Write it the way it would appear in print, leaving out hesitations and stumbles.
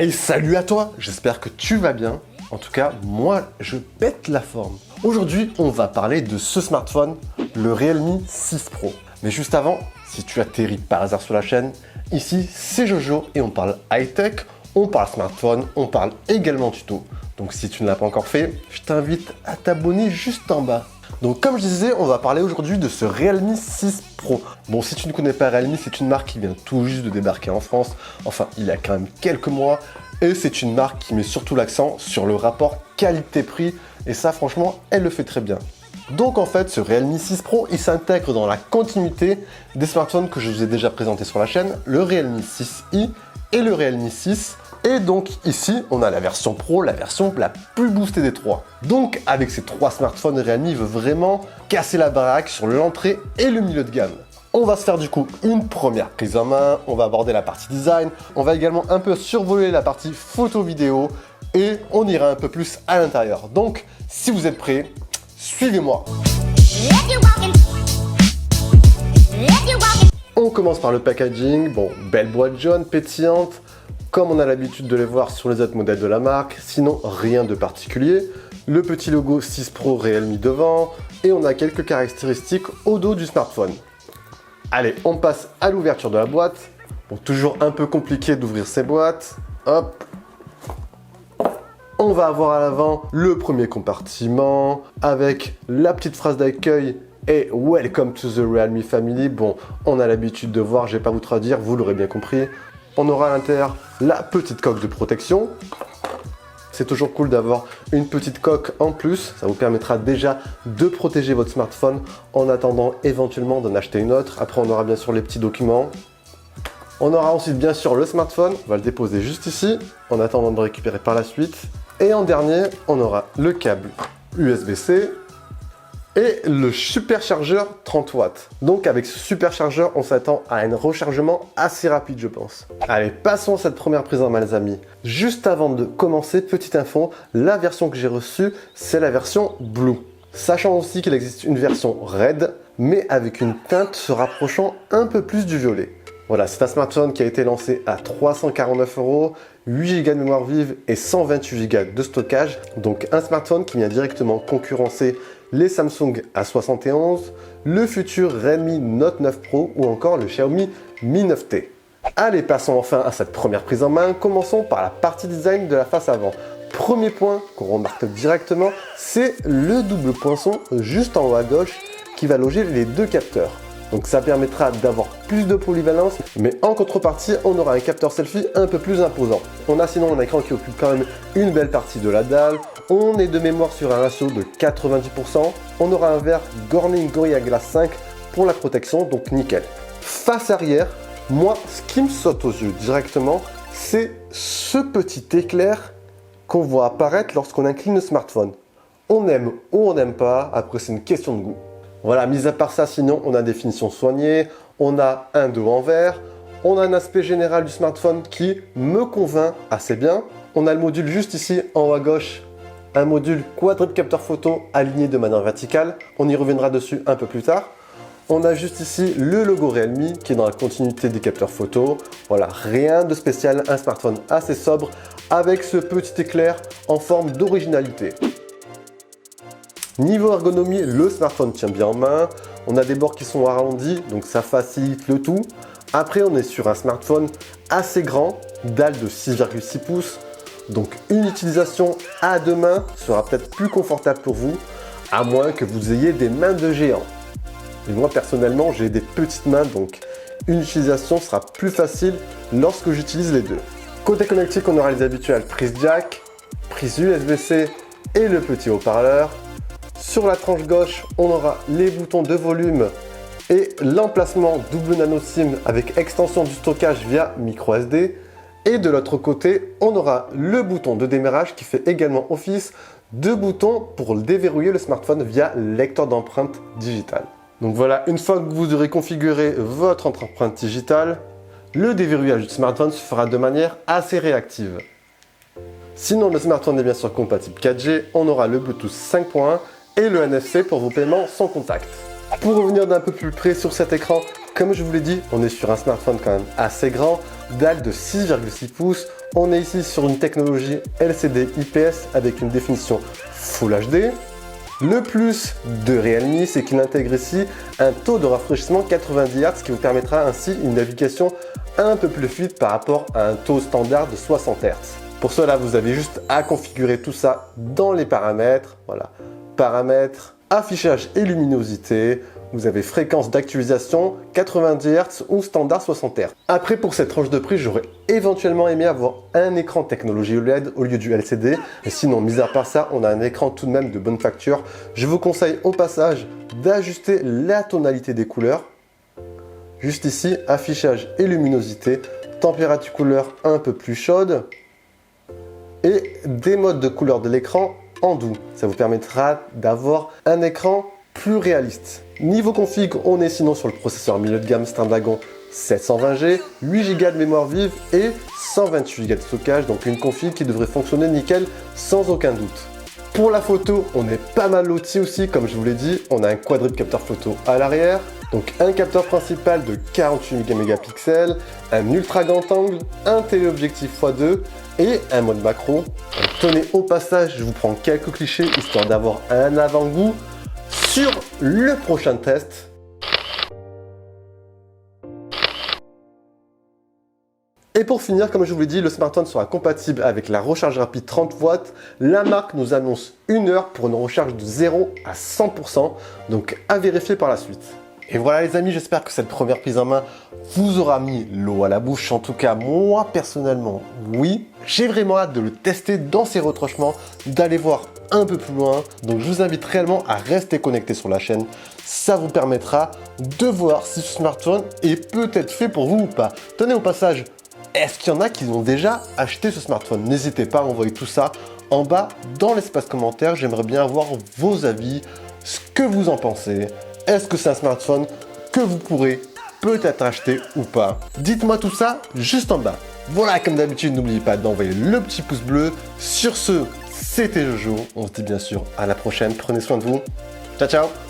Hey, salut à toi, j'espère que tu vas bien. En tout cas, moi, je pète la forme. Aujourd'hui, on va parler de ce smartphone, le Realme 6 Pro. Mais juste avant, si tu atterris par hasard sur la chaîne, ici, c'est Jojo et on parle high-tech, on parle smartphone, on parle également tuto. Donc si tu ne l'as pas encore fait, je t'invite à t'abonner juste en bas. Donc comme je disais, on va parler aujourd'hui de ce Realme 6 Pro. Bon, si tu ne connais pas Realme, c'est une marque qui vient tout juste de débarquer en France. Enfin, il y a quand même quelques mois. Et c'est une marque qui met surtout l'accent sur le rapport qualité-prix. Et ça, franchement, elle le fait très bien. Donc en fait, ce Realme 6 Pro, il s'intègre dans la continuité des smartphones que je vous ai déjà présentés sur la chaîne, le Realme 6i et le Realme 6. Et donc ici, on a la version Pro, la version la plus boostée des trois. Donc avec ces trois smartphones, Realme veut vraiment casser la baraque sur l'entrée et le milieu de gamme. On va se faire du coup une première prise en main, on va aborder la partie design, on va également un peu survoler la partie photo-vidéo et on ira un peu plus à l'intérieur. Donc si vous êtes prêts, suivez-moi. On commence par le packaging. Bon, belle boîte jaune pétillante, comme on a l'habitude de les voir sur les autres modèles de la marque, sinon rien de particulier. Le petit logo 6 Pro Realme devant, et on a quelques caractéristiques au dos du smartphone. Allez, on passe à l'ouverture de la boîte. Bon, toujours un peu compliqué d'ouvrir ces boîtes. Hop. On va avoir à l'avant le premier compartiment avec la petite phrase d'accueil et Welcome to the Realme Family. Bon, on a l'habitude de voir, je vais pas vous traduire, vous l'aurez bien compris. On aura à l'intérieur la petite coque de protection. C'est toujours cool d'avoir une petite coque en plus. Ça vous permettra déjà de protéger votre smartphone en attendant éventuellement d'en acheter une autre. Après, on aura bien sûr les petits documents. On aura ensuite bien sûr le smartphone. On va le déposer juste ici en attendant de le récupérer par la suite. Et en dernier, on aura le câble USB-C et le superchargeur 30 watts. Donc avec ce superchargeur, on s'attend à un rechargement assez rapide, je pense. Allez, passons à cette première prise en main, les amis. Juste avant de commencer, petite info, la version que j'ai reçue, c'est la version Blue. Sachant aussi qu'il existe une version Red, mais avec une teinte se rapprochant un peu plus du violet. Voilà, c'est un smartphone qui a été lancé à 349 €, 8 Go de mémoire vive et 128 Go de stockage. Donc un smartphone qui vient directement concurrencer les Samsung A71, le futur Redmi Note 9 Pro ou encore le Xiaomi Mi 9T. Allez, passons enfin à cette première prise en main. Commençons par la partie design de la face avant. Premier point qu'on remarque directement, c'est le double poinçon juste en haut à gauche qui va loger les deux capteurs. Donc ça permettra d'avoir plus de polyvalence, mais en contrepartie, on aura un capteur selfie un peu plus imposant. On a sinon un écran qui occupe quand même une belle partie de la dalle. On est de mémoire sur un ratio de 90%. On aura un verre Corning Gorilla Glass 5 pour la protection, donc nickel. Face arrière, moi, ce qui me saute aux yeux directement, c'est ce petit éclair qu'on voit apparaître lorsqu'on incline le smartphone. On aime ou on n'aime pas, après c'est une question de goût. Voilà, mis à part ça, sinon on a des finitions soignées, on a un dos en verre, on a un aspect général du smartphone qui me convainc assez bien. On a le module juste ici en haut à gauche, un module quadruple capteur photo aligné de manière verticale. On y reviendra dessus un peu plus tard. On a juste ici le logo Realme qui est dans la continuité des capteurs photo. Voilà, rien de spécial, un smartphone assez sobre avec ce petit éclair en forme d'originalité. Niveau ergonomie, le smartphone tient bien en main. On a des bords qui sont arrondis, donc ça facilite le tout. Après, on est sur un smartphone assez grand, dalle de 6,6 pouces. Donc une utilisation à deux mains sera peut-être plus confortable pour vous, à moins que vous ayez des mains de géant. Et moi personnellement, j'ai des petites mains, donc une utilisation sera plus facile lorsque j'utilise les deux. Côté connectique, on aura les habituelles prises jack, prise USB-C et le petit haut-parleur. Sur la tranche gauche, on aura les boutons de volume et l'emplacement double nano SIM avec extension du stockage via micro SD. Et de l'autre côté, on aura le bouton de démarrage qui fait également office de bouton pour déverrouiller le smartphone via lecteur d'empreinte digitale. Donc voilà, une fois que vous aurez configuré votre empreinte digitale, le déverrouillage du smartphone se fera de manière assez réactive. Sinon, le smartphone est bien sûr compatible 4G, on aura le Bluetooth 5.1 et le NFC pour vos paiements sans contact. Pour revenir d'un peu plus près sur cet écran, comme je vous l'ai dit, on est sur un smartphone quand même assez grand, dalle de 6,6 pouces. on est ici sur une technologie LCD IPS avec une définition Full HD. Le plus de Realme, c'est qu'il intègre ici un taux de rafraîchissement 90 Hz qui vous permettra ainsi une navigation un peu plus fluide par rapport à un taux standard de 60 Hz. Pour cela, vous avez juste à configurer tout ça dans les paramètres. Voilà, paramètres, affichage et luminosité. Vous avez fréquence d'actualisation 90 Hz ou standard 60 Hz. Après, pour cette tranche de prix, j'aurais éventuellement aimé avoir un écran technologie OLED au lieu du LCD. Et sinon, mis à part ça, on a un écran tout de même de bonne facture. Je vous conseille au passage d'ajuster la tonalité des couleurs. Juste ici, affichage et luminosité, température couleur un peu plus chaude et des modes de couleur de l'écran en doux. Ça vous permettra d'avoir un écran plus réaliste. Niveau config, on est sinon sur le processeur milieu de gamme Snapdragon 720G, 8 Go de mémoire vive et 128 Go de stockage, donc une config qui devrait fonctionner nickel sans aucun doute. Pour la photo, on est pas mal loti aussi, comme je vous l'ai dit, on a un quadruple capteur photo à l'arrière, donc un capteur principal de 48 mégapixels, un ultra grand angle, un téléobjectif x2 et un mode macro. Donc, tenez, au passage, je vous prends quelques clichés histoire d'avoir un avant-goût sur le prochain test. Et pour finir, comme je vous l'ai dit, le smartphone sera compatible avec la recharge rapide 30 watts. La marque nous annonce 1 heure pour une recharge de 0 à 100%, donc à vérifier par la suite. Et voilà les amis, j'espère que cette première prise en main vous aura mis l'eau à la bouche. En tout cas, moi personnellement, oui. J'ai vraiment hâte de le tester dans ses retranchements, d'aller voir un peu plus loin. Donc je vous invite réellement à rester connecté sur la chaîne. Ça vous permettra de voir si ce smartphone est peut-être fait pour vous ou pas. Tenez au passage, est-ce qu'il y en a qui ont déjà acheté ce smartphone? N'hésitez pas à envoyer tout ça en bas dans l'espace commentaire. J'aimerais bien avoir vos avis, ce que vous en pensez. Est-ce que c'est un smartphone que vous pourrez peut-être acheter ou pas? Dites-moi tout ça juste en bas. Voilà, comme d'habitude, n'oubliez pas d'envoyer le petit pouce bleu. Sur ce, c'était Jojo. On se dit bien sûr à la prochaine. Prenez soin de vous. Ciao, ciao!